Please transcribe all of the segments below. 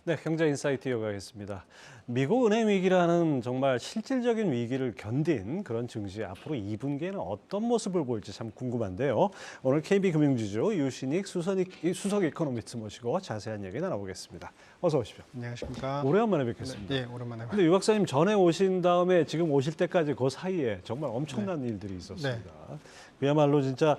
네, 경제 인사이트 이어가겠습니다. 미국 은행 위기라는 정말 실질적인 위기를 견딘 그런 증시 앞으로 2분기에는 어떤 모습을 보일지 참 궁금한데요. 오늘 KB금융지주 유신익 수석 이코노미스트 모시고 자세한 얘기 나눠보겠습니다. 어서 오십시오. 안녕하십니까. 오래간만에 뵙겠습니다. 네, 오랜만에. 근데 유 박사님 전에 오신 다음에 지금 오실 때까지 그 사이에 정말 엄청난 일들이 있었습니다. 그야말로 진짜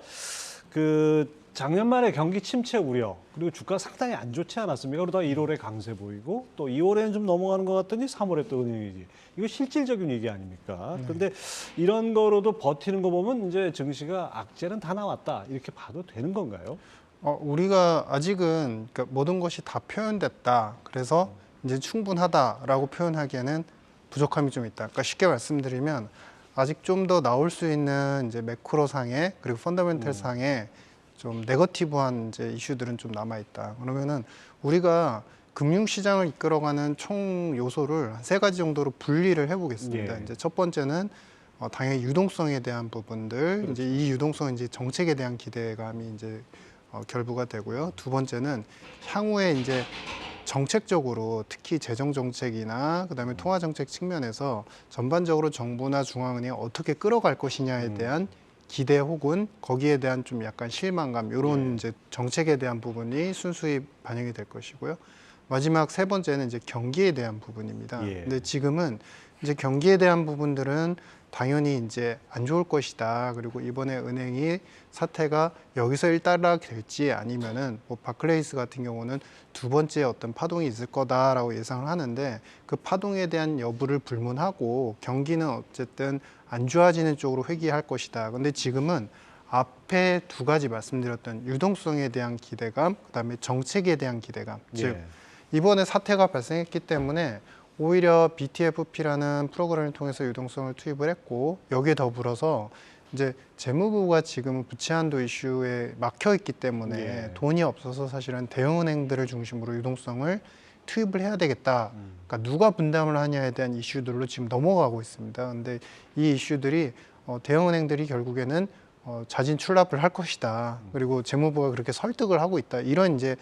작년 말에 경기 침체 우려, 그리고 주가 상당히 안 좋지 않았습니까? 그러다가 1월에 강세 보이고 또 2월에는 좀 넘어가는 것 같더니 3월에 또 은행 위기. 이거 실질적인 위기 아닙니까? 그런데 이런 거로도 버티는 거 보면 이제 증시가 악재는 다 나왔다. 이렇게 봐도 되는 건가요? 우리가 아직은 그러니까 모든 것이 다 표현됐다. 그래서 이제 충분하다라고 표현하기에는 부족함이 좀 있다. 그러니까 쉽게 말씀드리면 아직 좀 더 나올 수 있는 이제 매크로 상의 그리고 펀더멘털 상의 좀 네거티브한 이제 이슈들은 좀 남아 있다. 그러면은 우리가 금융시장을 이끌어가는 총 요소를 한 3가지 정도로 분리를 해보겠습니다. 예. 이제 첫 번째는 당연히 유동성에 대한 부분들, 그렇죠. 이제 이 유동성은 이제 정책에 대한 기대감이 이제 결부가 되고요. 두 번째는 향후에 이제 정책적으로 특히 재정 정책이나 그다음에 통화 정책 측면에서 전반적으로 정부나 중앙은행이 어떻게 끌어갈 것이냐에 대한 기대 혹은 거기에 대한 좀 약간 실망감 이런 이제 정책에 대한 부분이 순수히 반영이 될 것이고요. 마지막 세 번째는 이제 경기에 대한 부분입니다. 근데 지금은 이제 경기에 대한 부분들은 당연히 이제 안 좋을 것이다. 그리고 이번에 은행이 사태가 여기서 일단락될지 아니면은 뭐 바클레이스 같은 경우는 두 번째 어떤 파동이 있을 거다라고 예상을 하는데 그 파동에 대한 여부를 불문하고 경기는 어쨌든 안 좋아지는 쪽으로 회귀할 것이다. 근데 지금은 앞에 2가지 말씀드렸던 유동성에 대한 기대감, 그다음에 정책에 대한 기대감. 즉 이번에 사태가 발생했기 때문에 오히려 BTFP라는 프로그램을 통해서 유동성을 투입을 했고 여기에 더불어서 이제 재무부가 지금 부채 한도 이슈에 막혀 있기 때문에 돈이 없어서 사실은 대형은행들을 중심으로 유동성을 투입을 해야 되겠다. 그러니까 누가 분담을 하냐에 대한 이슈들로 지금 넘어가고 있습니다. 근데 이 이슈들이 대형은행들이 결국에는 자진 출납을 할 것이다. 그리고 재무부가 그렇게 설득을 하고 있다. 이런 이제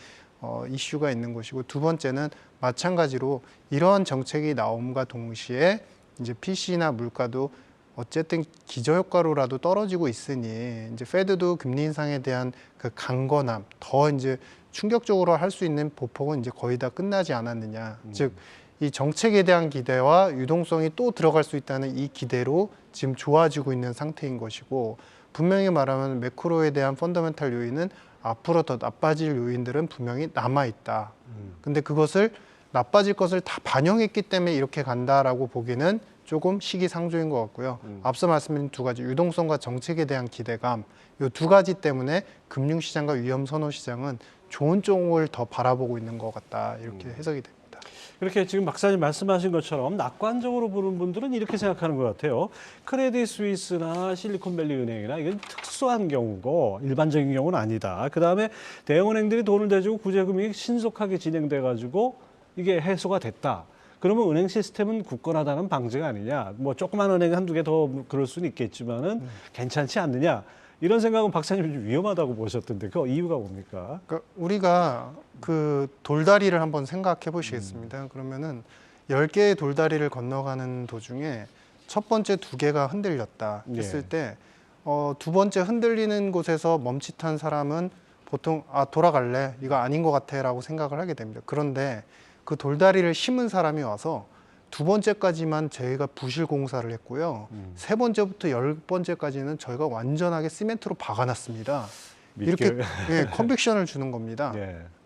이슈가 있는 것이고 두 번째는 마찬가지로 이러한 정책이 나옴과 동시에 이제 PC나 물가도 어쨌든 기저효과로라도 떨어지고 있으니 이제 페드도 금리 인상에 대한 그 강건함 더 이제 충격적으로 할 수 있는 보폭은 이제 거의 다 끝나지 않았느냐. 즉 이 정책에 대한 기대와 유동성이 또 들어갈 수 있다는 이 기대로 지금 좋아지고 있는 상태인 것이고 분명히 말하면 매크로에 대한 펀더멘탈 요인은 앞으로 더 나빠질 요인들은 분명히 남아 있다. 근데 그것을 나빠질 것을 다 반영했기 때문에 이렇게 간다라고 보기는 조금 시기상조인 것 같고요. 앞서 말씀드린 2가지 유동성과 정책에 대한 기대감 이 2가지 때문에 금융시장과 위험선호시장은 좋은 쪽을 더 바라보고 있는 것 같다. 이렇게 해석이 됩니다. 그렇게 지금 박사님 말씀하신 것처럼 낙관적으로 보는 분들은 이렇게 생각하는 것 같아요. 크레딧 스위스나 실리콘밸리 은행이나 이건 특수한 경우고 일반적인 경우는 아니다. 그다음에 대형은행들이 돈을 대주고 구제금융이 신속하게 진행돼 가지고 이게 해소가 됐다. 그러면 은행 시스템은 굳건하다는 방증 아니냐. 뭐 조그만 은행 한두 개 더 그럴 수는 있겠지만은 괜찮지 않느냐. 이런 생각은 박사님이 좀 위험하다고 보셨던데 그 이유가 뭡니까? 그러니까 우리가 그 돌다리를 한번 생각해 보시겠습니다. 그러면은 10개의 돌다리를 건너가는 도중에 첫 번째 2개가 흔들렸다 했을 때 두 번째 흔들리는 곳에서 멈칫한 사람은 보통 돌아갈래 이거 아닌 것 같아 라고 생각을 하게 됩니다. 그런데 그 돌다리를 심은 사람이 와서 2번째까지만 저희가 부실 공사를 했고요. 3번째부터 10번째까지는 저희가 완전하게 시멘트로 박아놨습니다. 이렇게 컨빅션을 주는 겁니다.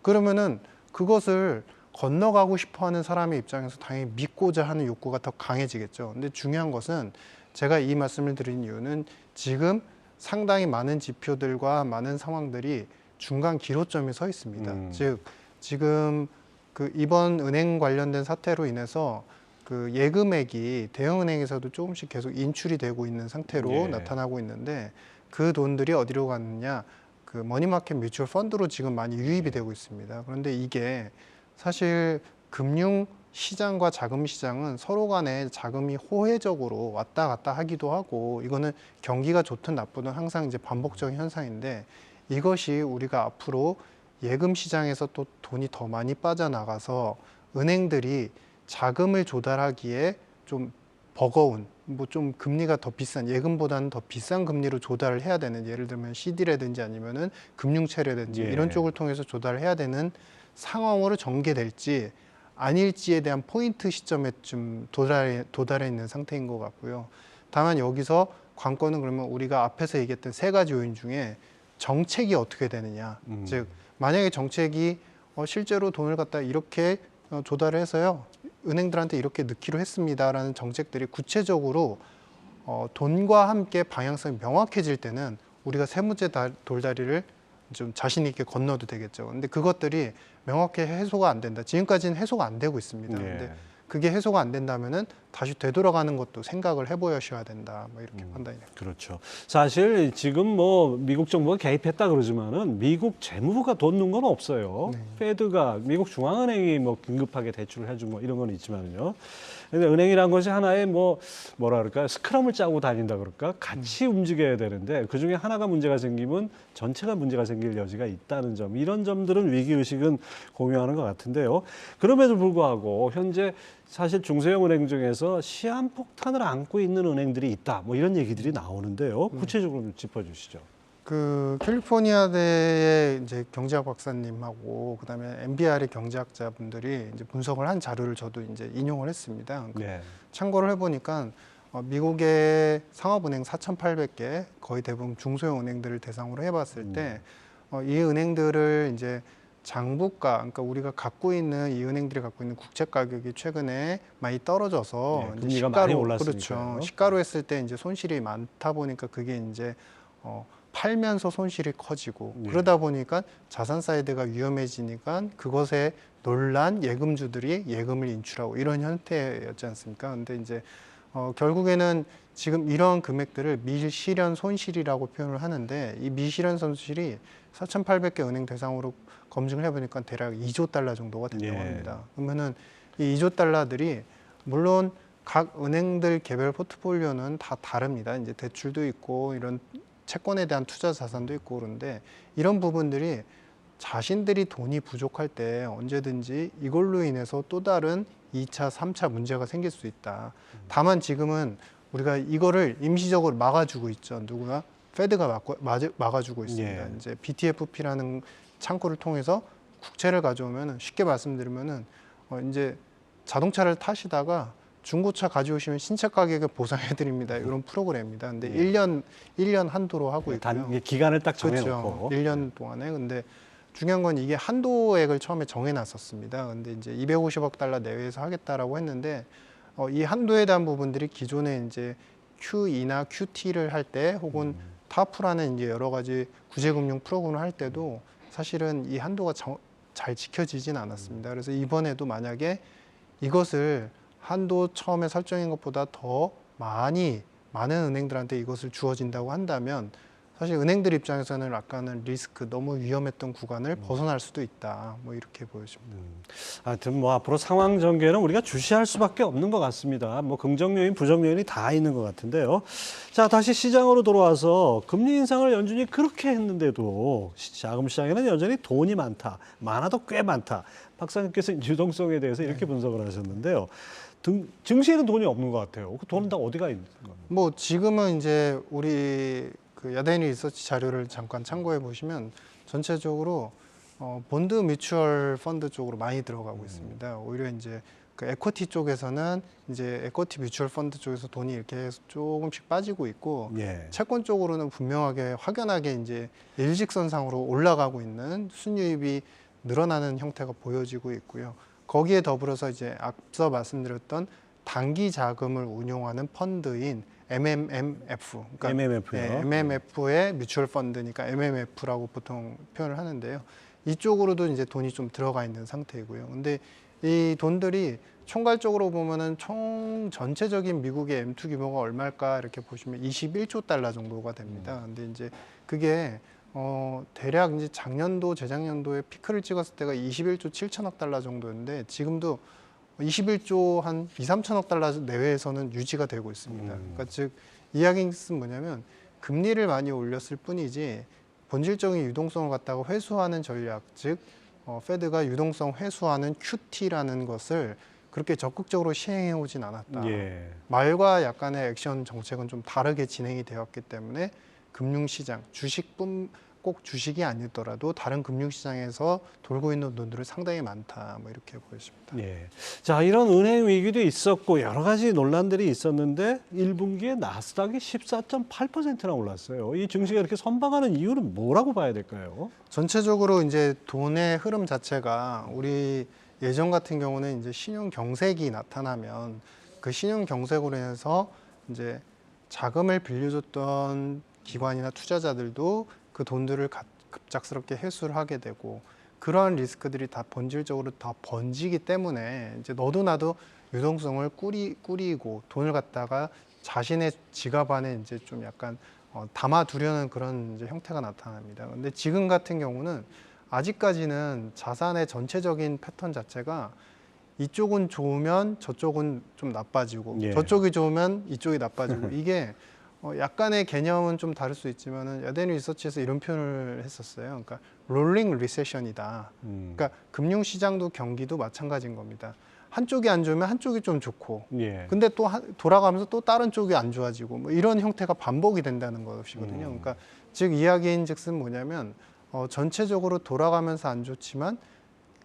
그러면은 그것을 건너가고 싶어하는 사람의 입장에서 당연히 믿고자 하는 욕구가 더 강해지겠죠. 근데 중요한 것은 제가 이 말씀을 드린 이유는 지금 상당히 많은 지표들과 많은 상황들이 중간 기로점에 서 있습니다. 즉 지금 그 이번 은행 관련된 사태로 인해서 그 예금액이 대형은행에서도 조금씩 계속 인출이 되고 있는 상태로 나타나고 있는데 그 돈들이 어디로 갔느냐 그 머니마켓 뮤추얼 펀드로 지금 많이 유입이 되고 있습니다. 그런데 이게 사실 금융 시장과 자금 시장은 서로 간에 자금이 호혜적으로 왔다 갔다 하기도 하고 이거는 경기가 좋든 나쁘든 항상 이제 반복적인 현상인데 이것이 우리가 앞으로 예금 시장에서 또 돈이 더 많이 빠져나가서 은행들이 자금을 조달하기에 좀 버거운, 뭐 좀 금리가 더 비싼, 예금보다는 더 비싼 금리로 조달을 해야 되는, 예를 들면 CD라든지 아니면은 금융채라든지 예. 이런 쪽을 통해서 조달을 해야 되는 상황으로 전개될지 아닐지에 대한 포인트 시점에 좀 도달해 있는 상태인 것 같고요. 다만 여기서 관건은 그러면 우리가 앞에서 얘기했던 세 가지 요인 중에 정책이 어떻게 되느냐. 즉 만약에 정책이 실제로 돈을 갖다 이렇게 조달을 해서요, 은행들한테 이렇게 넣기로 했습니다라는 정책들이 구체적으로 돈과 함께 방향성이 명확해질 때는 우리가 세무제 돌다리를 좀 자신 있게 건너도 되겠죠. 근데 그것들이 명확히 해소가 안 된다. 지금까지는 해소가 안 되고 있습니다. 예. 근데 그게 해소가 안 된다면은 다시 되돌아가는 것도 생각을 해보셔야 된다. 뭐 이렇게 판단이 됩니다. 그렇죠. 사실 지금 뭐 미국 정부가 개입했다 그러지만은 미국 재무부가 돈 넣은 건 없어요. 네. 페드가 미국 중앙은행이 뭐 긴급하게 대출을 해주고 뭐 이런 건 있지만요. 근데 은행이란 것이 하나의 뭐라 그럴까 스크럼을 짜고 다닌다 그럴까 같이 움직여야 되는데 그 중에 하나가 문제가 생기면 전체가 문제가 생길 여지가 있다는 점, 이런 점들은 위기 의식은 공유하는 것 같은데요. 그럼에도 불구하고 현재 사실 중소형 은행 중에서 시한폭탄을 안고 있는 은행들이 있다, 뭐 이런 얘기들이 나오는데요. 구체적으로 좀 짚어주시죠. 그 캘리포니아대의 이제 경제학 박사님하고 그다음에 MBR의 경제학자분들이 이제 분석을 한 자료를 저도 이제 인용을 했습니다. 네. 참고를 해보니까 미국의 상업은행 4,800개, 거의 대부분 중소형 은행들을 대상으로 해봤을 때 이 은행들을 이제 장부가, 그러니까 우리가 갖고 있는 이 은행들이 갖고 있는 국채 가격이 최근에 많이 떨어져서 네, 이제 금리가 많이 시가로, 올랐으니까요. 그렇죠. 시가로 했을 때 이제 손실이 많다 보니까 그게 이제 팔면서 손실이 커지고 네. 그러다 보니까 자산 사이드가 위험해지니까 그것에 놀란 예금주들이 예금을 인출하고 이런 형태였지 않습니까? 근데 이제 결국에는 지금 이러한 금액들을 미실현 손실이라고 표현을 하는데 이 미실현 손실이 4,800개 은행 대상으로 검증을 해보니까 대략 2조 달러 정도가 된다고 예. 합니다. 그러면은 이 2조 달러들이 물론 각 은행들 개별 포트폴리오는 다 다릅니다. 이제 대출도 있고 이런 채권에 대한 투자 자산도 있고 그런데 이런 부분들이 자신들이 돈이 부족할 때 언제든지 이걸로 인해서 또 다른 2차, 3차 문제가 생길 수 있다. 다만 지금은 우리가 이거를 임시적으로 막아주고 있죠. 누구나? 페드가 막아주고 있습니다. 예. 이제 BTFP라는 창구를 통해서 국채를 가져오면 쉽게 말씀드리면은 이제 자동차를 타시다가 중고차 가져오시면 신차 가격을 보상해 드립니다. 이런 프로그램입니다. 근데 예. 1년 한도로 하고 있고요. 기간을 딱 그렇죠. 정해놓고. 1년 동안에. 근데 중요한 건 이게 한도액을 처음에 정해놨었습니다. 근데 이제 250억 달러 내외에서 하겠다라고 했는데 이 한도에 대한 부분들이 기존에 이제 QE나 QT를 할 때 혹은 타프라는 이제 여러 가지 구제금융 프로그램을 할 때도 사실은 이 한도가 잘 지켜지진 않았습니다. 그래서 이번에도 만약에 이것을 한도 처음에 설정한 것보다 더 많은 은행들한테 이것을 주어진다고 한다면 사실 은행들 입장에서는 약간은 리스크, 너무 위험했던 구간을 벗어날 수도 있다. 뭐 이렇게 보여집니다. 하여튼 뭐 앞으로 상황 전개는 우리가 주시할 수밖에 없는 것 같습니다. 뭐 긍정 요인, 부정 요인이 다 있는 것 같은데요. 자, 다시 시장으로 돌아와서 금리 인상을 연준이 그렇게 했는데도 자금 시장에는 여전히 돈이 많아도 꽤 많다. 박사님께서 유동성에 대해서 이렇게 분석을 하셨는데요. 증시에는 돈이 없는 것 같아요. 그 돈은 다 어디가 있는 겁니까? 뭐 지금은 이제 우리 그 야다인 리서치 자료를 잠깐 참고해 보시면 전체적으로 본드 뮤추얼 펀드 쪽으로 많이 들어가고 있습니다. 오히려 이제 그 에쿼티 쪽에서는 이제 에쿼티 뮤추얼 펀드 쪽에서 돈이 이렇게 조금씩 빠지고 있고 예. 채권 쪽으로는 분명하게 확연하게 이제 일직선상으로 올라가고 있는 순유입이 늘어나는 형태가 보여지고 있고요. 거기에 더불어서 이제 앞서 말씀드렸던 단기 자금을 운용하는 펀드인 MMF, 그러니까 MMF요. MMF의 뮤추얼 펀드니까 MMF라고 보통 표현을 하는데요. 이쪽으로도 이제 돈이 좀 들어가 있는 상태이고요. 근데 이 돈들이 총괄적으로 보면은 총 전체적인 미국의 M2 규모가 얼마일까 이렇게 보시면 21조 달러 정도가 됩니다. 근데 이제 그게 대략 이제 작년도 재작년도에 피크를 찍었을 때가 21조 7천억 달러 정도였는데 지금도 21조 한 2, 3천억 달러 내외에서는 유지가 되고 있습니다. 그러니까 즉 이야기는 뭐냐면 금리를 많이 올렸을 뿐이지 본질적인 유동성을 갖다가 회수하는 전략, 즉 페드가 유동성 회수하는 QT라는 것을 그렇게 적극적으로 시행해 오진 않았다. 예. 말과 약간의 액션 정책은 좀 다르게 진행이 되었기 때문에 금융시장, 꼭 주식이 아니더라도 다른 금융시장에서 돌고 있는 돈들은 상당히 많다. 뭐 이렇게 보여집니다. 예. 자, 이런 은행 위기도 있었고 여러 가지 논란들이 있었는데 1분기에 나스닥이 14.8%나 올랐어요. 이 증시가 이렇게 선방하는 이유는 뭐라고 봐야 될까요? 전체적으로 이제 돈의 흐름 자체가 우리 예전 같은 경우는 이제 신용 경색이 나타나면 그 신용 경색으로 인해서 이제 자금을 빌려줬던 기관이나 투자자들도 그 돈들을 급작스럽게 회수를 하게 되고 그러한 리스크들이 다 본질적으로 다 번지기 때문에 이제 너도 나도 유동성을 꾸리고 돈을 갖다가 자신의 지갑 안에 이제 좀 약간 담아두려는 그런 이제 형태가 나타납니다. 근데 지금 같은 경우는 아직까지는 자산의 전체적인 패턴 자체가 이쪽은 좋으면 저쪽은 좀 나빠지고 예. 저쪽이 좋으면 이쪽이 나빠지고 이게 약간의 개념은 좀 다를 수 있지만은 야대뉴 리서치에서 이런 표현을 했었어요. 그러니까 롤링 리세션이다. 그러니까 금융 시장도 경기도 마찬가지인 겁니다. 한쪽이 안 좋으면 한쪽이 좀 좋고, 예. 근데 또 돌아가면서 또 다른 쪽이 안 좋아지고 뭐 이런 형태가 반복이 된다는 것이거든요. 그러니까 즉 이야기인즉슨 뭐냐면 전체적으로 돌아가면서 안 좋지만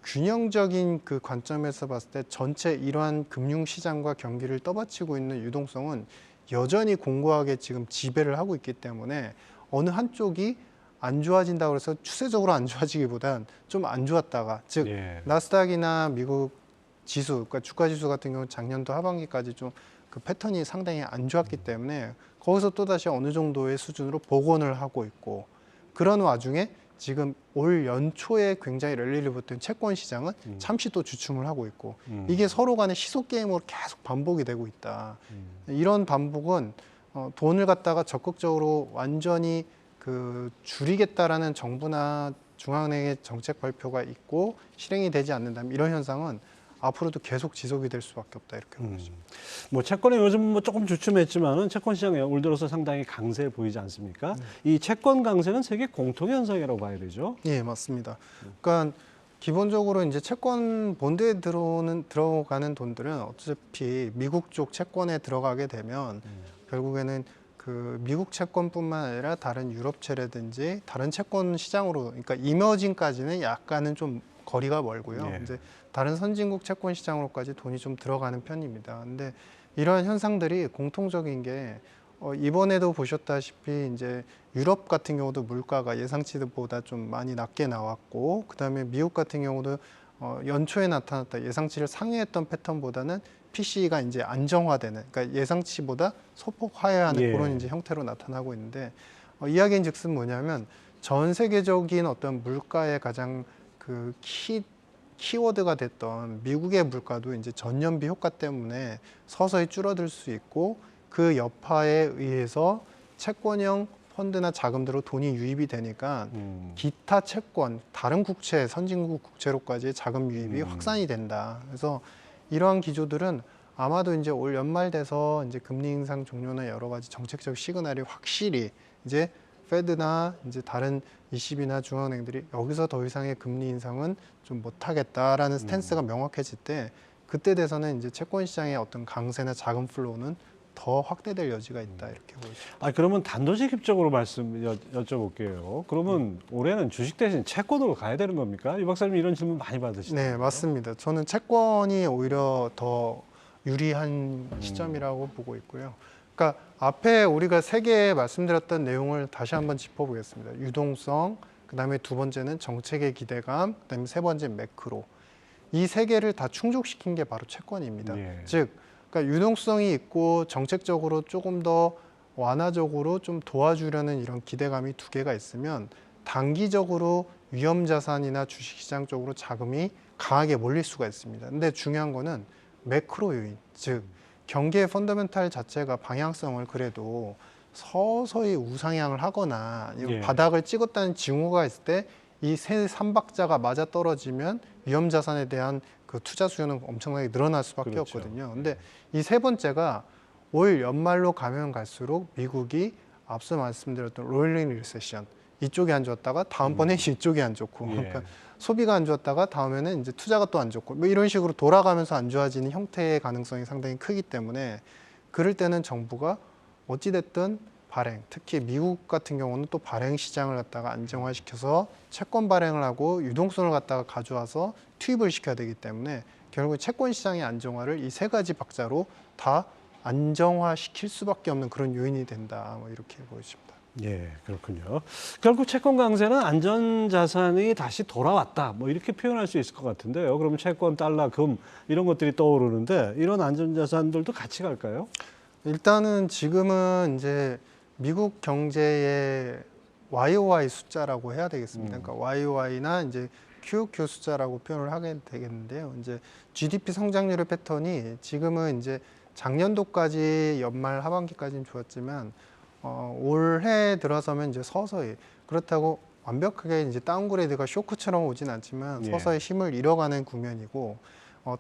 균형적인 그 관점에서 봤을 때 전체 이러한 금융 시장과 경기를 떠받치고 있는 유동성은 여전히 공고하게 지금 지배를 하고 있기 때문에 어느 한쪽이 안 좋아진다고 해서 추세적으로 안 좋아지기보단 좀 안 좋았다가 즉 예. 나스닥이나 미국 지수, 그러니까 주가 지수 같은 경우 작년도 하반기까지 좀 그 패턴이 상당히 안 좋았기 때문에 거기서 또다시 어느 정도의 수준으로 복원을 하고 있고 그런 와중에 지금 올 연초에 굉장히 랠리를 보던 채권 시장은 잠시 또 주춤을 하고 있고 이게 서로 간의 시속 게임으로 계속 반복이 되고 있다. 이런 반복은 돈을 갖다가 적극적으로 완전히 그 줄이겠다라는 정부나 중앙은행의 정책 발표가 있고 실행이 되지 않는다면 이런 현상은 앞으로도 계속 지속이 될 수밖에 없다 이렇게 보죠. 뭐 채권이 요즘 뭐 조금 주춤했지만은 채권 시장이 올 들어서 상당히 강세 보이지 않습니까? 이 채권 강세는 세계 공통 현상이라고 봐야 되죠. 예, 맞습니다. 그러니까 기본적으로 이제 채권 본드에 들어가는 돈들은 어차피 미국 쪽 채권에 들어가게 되면 결국에는 그 미국 채권뿐만 아니라 다른 유럽채라든지 다른 채권 시장으로 그러니까 이머징까지는 약간은 좀 거리가 멀고요. 예. 이제 다른 선진국 채권 시장으로까지 돈이 좀 들어가는 편입니다. 근데 이러한 현상들이 공통적인 게 이번에도 보셨다시피 이제 유럽 같은 경우도 물가가 예상치보다 좀 많이 낮게 나왔고 그다음에 미국 같은 경우도 연초에 나타났다 예상치를 상회했던 패턴보다는 PCE가 이제 안정화되는 그러니까 예상치보다 소폭 하회하는 예. 그런 이제 형태로 나타나고 있는데 이야기인즉슨 뭐냐면 전 세계적인 어떤 물가의 가장 그 키워드가 됐던 미국의 물가도 이제 전년비 효과 때문에 서서히 줄어들 수 있고 그 여파에 의해서 채권형 펀드나 자금들로 돈이 유입이 되니까 기타 채권, 다른 국채, 선진국 국채로까지 자금 유입이 확산이 된다. 그래서 이러한 기조들은 아마도 이제 올 연말 돼서 이제 금리 인상 종료나 여러 가지 정책적 시그널이 확실히 이제 페드나 이제 다른 ECB나 중앙은행들이 여기서 더 이상의 금리 인상은 좀 못하겠다라는 스탠스가 명확해질 때 그때 돼서는 이제 채권 시장의 어떤 강세나 자금 플로우는 더 확대될 여지가 있다 이렇게 보이죠. 그러면 단도직입적으로 여쭤볼게요. 그러면 올해는 주식 대신 채권으로 가야 되는 겁니까? 이 박사님 이런 질문 많이 받으시죠? 네, 맞습니다. 저는 채권이 오히려 더 유리한 시점이라고 보고 있고요. 그러니까 앞에 우리가 세 개 말씀드렸던 내용을 다시 한번 짚어보겠습니다. 유동성, 그다음에 두 번째는 정책의 기대감, 그다음에 세 번째 매크로. 이 세 개를 다 충족시킨 게 바로 채권입니다. 예. 즉, 그러니까 유동성이 있고 정책적으로 조금 더 완화적으로 좀 도와주려는 이런 기대감이 두 개가 있으면 단기적으로 위험 자산이나 주식시장 쪽으로 자금이 강하게 몰릴 수가 있습니다. 근데 중요한 거는 매크로 요인, 즉 경기의 펀더멘탈 자체가 방향성을 그래도 서서히 우상향을 하거나 예. 바닥을 찍었다는 징후가 있을 때 이 세 삼박자가 맞아 떨어지면 위험 자산에 대한 그 투자 수요는 엄청나게 늘어날 수밖에 그렇죠. 없거든요. 근데 이 세 번째가 올 연말로 가면 갈수록 미국이 앞서 말씀드렸던 롤링 리세션 이쪽이 안 좋았다가 다음번에 이쪽이 안 좋고 예. 그러니까 소비가 안 좋았다가 다음에는 이제 투자가 또 안 좋고 뭐 이런 식으로 돌아가면서 안 좋아지는 형태의 가능성이 상당히 크기 때문에 그럴 때는 정부가 어찌됐든 발행, 특히 미국 같은 경우는 또 발행 시장을 갖다가 안정화시켜서 채권 발행을 하고 유동성을 갖다가 가져와서 투입을 시켜야 되기 때문에 결국 채권 시장의 안정화를 이 세 가지 박자로 다 안정화시킬 수밖에 없는 그런 요인이 된다. 뭐 이렇게 보여집니다. 예, 그렇군요. 결국 채권 강세는 안전 자산이 다시 돌아왔다. 뭐 이렇게 표현할 수 있을 것 같은데요. 그럼 채권, 달러, 금 이런 것들이 떠오르는데 이런 안전 자산들도 같이 갈까요? 일단은 지금은 이제 미국 경제의 YOY 숫자라고 해야 되겠습니다. 그러니까 YOY나 이제 QOQ 숫자라고 표현을 하게 되겠는데요. 이제 GDP 성장률의 패턴이 지금은 이제 작년도까지 연말 하반기까지는 좋았지만 올해 들어서면 이제 서서히 그렇다고 완벽하게 이제 다운그레이드가 쇼크처럼 오진 않지만 서서히 힘을 잃어가는 국면이고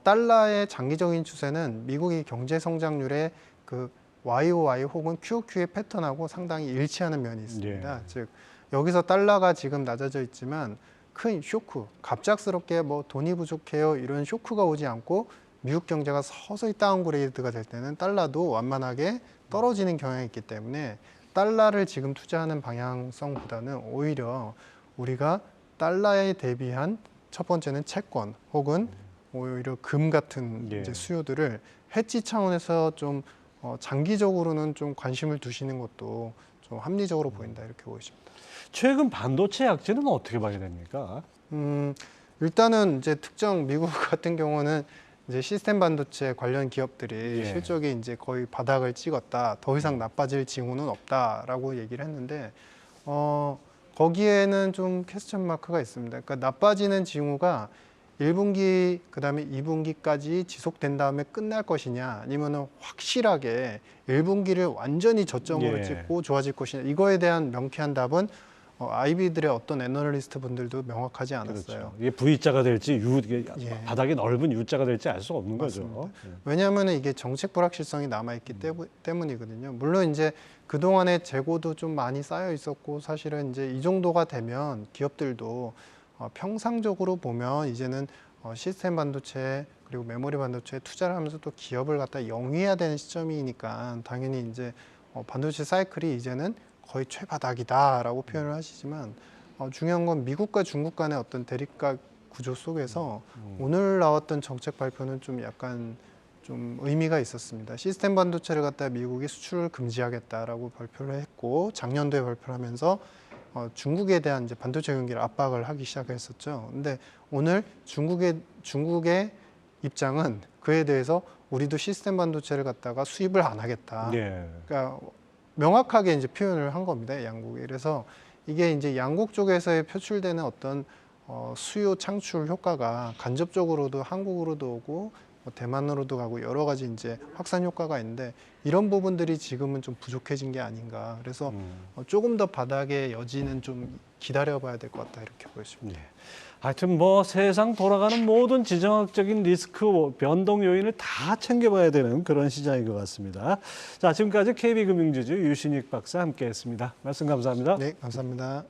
달러의 장기적인 추세는 미국의 경제 성장률의 그 YOY 혹은 QOQ의 패턴하고 상당히 일치하는 면이 있습니다. 즉 여기서 달러가 지금 낮아져 있지만 큰 쇼크, 갑작스럽게 뭐 돈이 부족해요 이런 쇼크가 오지 않고 미국 경제가 서서히 다운그레이드가 될 때는 달러도 완만하게 떨어지는 경향이 있기 때문에 달러를 지금 투자하는 방향성보다는 오히려 우리가 달러에 대비한 첫 번째는 채권 혹은 오히려 금 같은 이제 수요들을 해지 차원에서 좀 장기적으로는 좀 관심을 두시는 것도 좀 합리적으로 보인다 이렇게 보여집니다. 최근 반도체 약진은 어떻게 봐야 됩니까? 일단은 이제 특정 미국 같은 경우는 이제 시스템 반도체 관련 기업들이 실적이 이제 거의 바닥을 찍었다. 더 이상 나빠질 징후는 없다라고 얘기를 했는데 거기에는 좀 퀘스천 마크가 있습니다. 그러니까 나빠지는 징후가 1분기 그다음에 2분기까지 지속된 다음에 끝날 것이냐 아니면은 확실하게 1분기를 완전히 저점으로 찍고 좋아질 것이냐 이거에 대한 명쾌한 답은 IB들의 어떤 애널리스트 분들도 명확하지 않았어요. 그렇죠. 이게 V자가 될지 바닥이 넓은 U자가 될지 알 수 없는 맞습니다. 거죠. 왜냐하면 이게 정책 불확실성이 남아있기 때문이거든요. 물론 이제 그동안에 재고도 좀 많이 쌓여 있었고 사실은 이제 이 정도가 되면 기업들도 평상적으로 보면 이제는 시스템 반도체 그리고 메모리 반도체에 투자를 하면서 또 기업을 갖다 영위해야 되는 시점이니까 당연히 이제 반도체 사이클이 이제는 거의 최바닥이다라고 표현을 하시지만 중요한 건 미국과 중국 간의 어떤 대립각 구조 속에서 오늘 나왔던 정책 발표는 좀 약간 좀 의미가 있었습니다. 시스템 반도체를 갖다 미국이 수출을 금지하겠다라고 발표를 했고 작년도에 발표를 하면서 중국에 대한 이제 반도체 경기를 압박을 하기 시작했었죠. 근데 오늘 중국의 입장은 그에 대해서 우리도 시스템 반도체를 갖다가 수입을 안 하겠다. 그러니까 명확하게 이제 표현을 한 겁니다. 양국이. 그래서 이게 이제 양국 쪽에서의 표출되는 어떤 수요 창출 효과가 간접적으로도 한국으로도 오고 뭐 대만으로도 가고 여러 가지 이제 확산 효과가 있는데 이런 부분들이 지금은 좀 부족해진 게 아닌가. 그래서 조금 더 바닥의 여지는 좀 기다려봐야 될 것 같다 이렇게 보여집니다. 하여튼 뭐 세상 돌아가는 모든 지정학적인 리스크 변동 요인을 다 챙겨봐야 되는 그런 시장인 것 같습니다. 자, 지금까지 KB금융지주 유신익 박사 함께했습니다. 말씀 감사합니다. 네, 감사합니다.